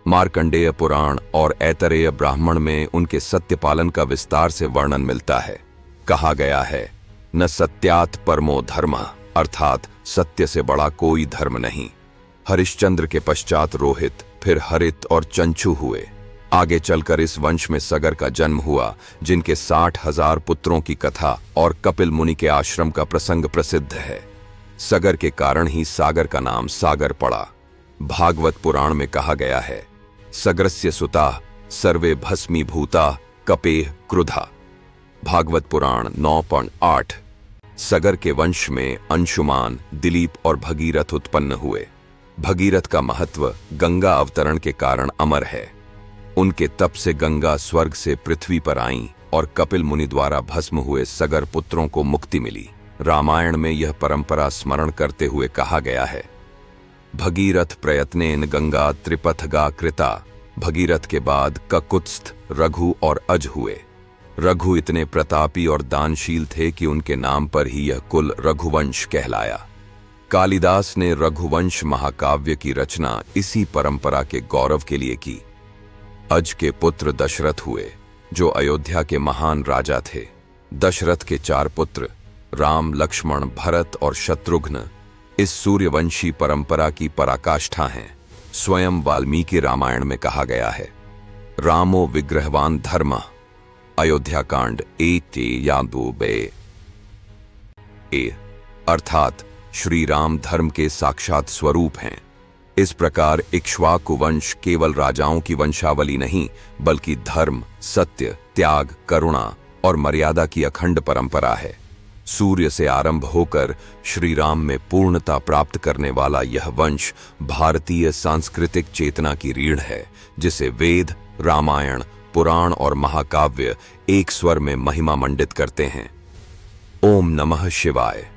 मार्कंडेय पुराण और ऐतरेय ब्राह्मण में उनके सत्य पालन का विस्तार से वर्णन मिलता है। कहा गया है, न सत्यात् परमो धर्मः, अर्थात सत्य से बड़ा कोई धर्म नहीं। हरिश्चंद्र के पश्चात रोहित, फिर हरित और चंचू हुए। आगे चलकर इस वंश में सगर का जन्म हुआ, जिनके 60,000 पुत्रों की कथा और कपिल मुनि के आश्रम का प्रसंग प्रसिद्ध है। सगर के कारण ही सागर का नाम सागर पड़ा। भागवत पुराण में कहा गया है, सगरस्य सुता सर्वे भस्मीभूता कपेह क्रुधा। भागवत पुराण 9.8। सगर के वंश में अंशुमान, दिलीप और भगीरथ उत्पन्न हुए। भगीरथ का महत्व गंगा अवतरण के कारण अमर है। उनके तप से गंगा स्वर्ग से पृथ्वी पर आईं और कपिल मुनि द्वारा भस्म हुए सगर पुत्रों को मुक्ति मिली। रामायण में यह परंपरा स्मरण करते हुए कहा गया है, भगीरथ प्रयत्नेन गंगा त्रिपथगा कृता। भगीरथ के बाद ककुत्स्थ, रघु और अज हुए। रघु इतने प्रतापी और दानशील थे कि उनके नाम पर ही यह कुल रघुवंश कहलाया। कालिदास ने रघुवंश महाकाव्य की रचना इसी परंपरा के गौरव के लिए की। अज के पुत्र दशरथ हुए, जो अयोध्या के महान राजा थे। दशरथ के 4 पुत्र राम, लक्ष्मण, भरत और शत्रुघ्न इस सूर्यवंशी परंपरा की पराकाष्ठा हैं। स्वयं वाल्मीकि रामायण में कहा गया है, रामो विग्रहवान धर्म। अयोध्या कांड 1 अर्थात श्री राम धर्म के साक्षात स्वरूप हैं। इस प्रकार इक्ष्वाकु वंश केवल राजाओं की वंशावली नहीं, बल्कि धर्म, सत्य, त्याग, करुणा और मर्यादा की अखंड परंपरा है। सूर्य से आरंभ होकर श्री राम में पूर्णता प्राप्त करने वाला यह वंश भारतीय सांस्कृतिक चेतना की रीढ़ है, जिसे वेद, रामायण, पुराण और महाकाव्य एक स्वर में महिमा मंडित करते हैं। ओम नमः शिवाय।